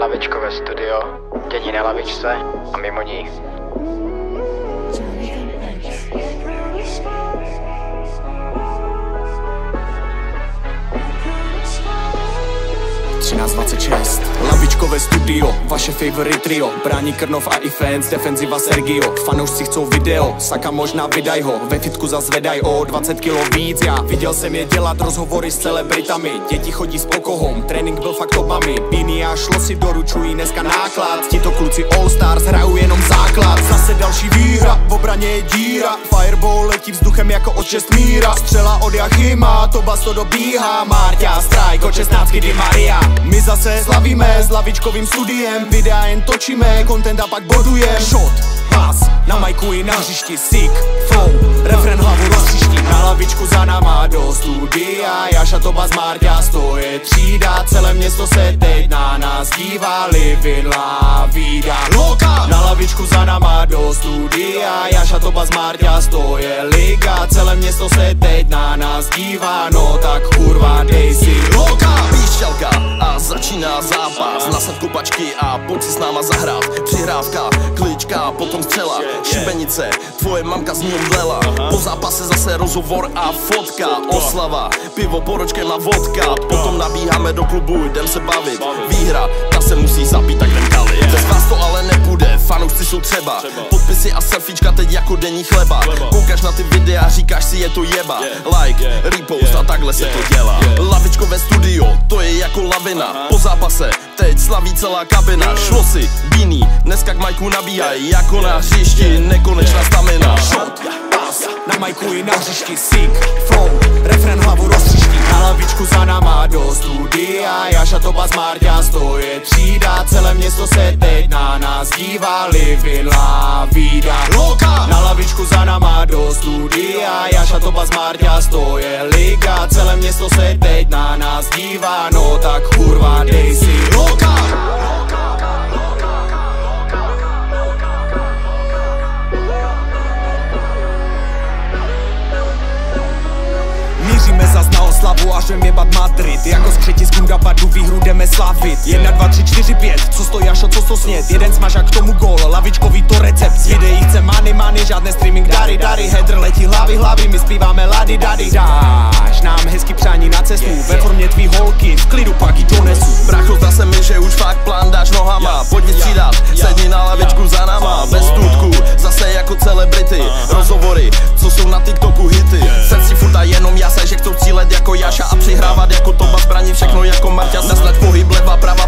Lavičkové studio, dění na lavičce a mimo ní. Lavičkové studio, vaše favorite trio. Brání Krnov a i fans, defenziva Sergio. Fanoušci chcou video, saka možná vydaj ho. Ve fitku zazvedaj o 20 kilo víc. Já viděl jsem je dělat rozhovory s celebritami. Děti chodí s pokohom, trénink byl fakt topami. Bíny a šlo si doručují dneska náklad. Tito kluci All Stars hrajou jenom základ. Zase další výhra, v obraně je díra. Fireball letí vzduchem jako od 6 míra. Střela od Jachima, to basto dobíhá. Marťa, strike od 16 Di Maria. My zase slavíme s lavičkovým studiem. Videa jen točíme, content a pak boduje. Shot, pas, na majku i na hřišti. Sick, flow, refren hlavu roztříští. Na lavičku za náma do studia. Jaša, Toba, Marťa, stoje třída. Celé město se teď na nás dívá. Living la vida loca. Na lavičku za náma do studia. Jaša, Toba, Marťa, stoje liga. Celé město se teď na nás dívá. No tak kurva, dej si loka. Píšťalka a začíná zápas. Nasad kopačky a pojď si s náma zahrát. Přihrávka, klička, potom střela. Šibenice, tvoje mamka z ní omdlela. Po zápase zase rozhovor a fotka. Oslava, pivo, poročkem a vodka. Potom nabíháme do klubu, jdem se bavit. Výhra, ta se musí zapít, tak jdem kalit. Bez vás to ale nepůjde, fanoušci jsou třeba. Podpisy a selfiečka teď jako denní chleba. Koukáš na ty videa, říkáš si je to jeba. Like, repost a takhle se to dělá. Lavičkové studio, to je jako lavina. Po zápase, teď slaví celá kabina. Šlo si, Bíny, dneska k majku nabíjaj. Jako na hřišti, nekonečná stamina. Shot, pas, na majku i na hřišti. Sick, flow, refren hlavu roztříští. Na lavičku za náma do studia. Jaša, Toba, Marťa, stoje třída. Celé město se teď na nás dívá. Living la vida loca. Na lavičku za náma do studia. Jaša, Toba, Marťa, stoje liga. Celé město se teď na nás dívá. No tak kurva, dej si loka. Míříme zas na oslavu, až jdem jebat Madrid. Jako skřeti z Kundabadu výhru jdeme slavit. 1, 2, 3, 4, 5, co stojí Jašo, co to snět. Jeden smažák k tomu gól, lavičkový to recept. Z videí chce money, žádné streaming dary. Header letí hlavy, my zpíváme lady dady. Dáš nám hezký přání na cestu, ve formě tvý holky, v klidu pak ji donesu. Bracho, zdá se mi, že už fakt plán dáš nohama. Pojď vystřídat, sedni na lavičku za náma. Bez tutku, zase jako celebrity. Rozhovory, co jsou na TikToku hity. Srdci furt a jenom jasaj, že chcou cílet jako Jaša a přihrávat jako Toba, zbraní všechno jako Marťa. Zaslať pohyb leva, prava.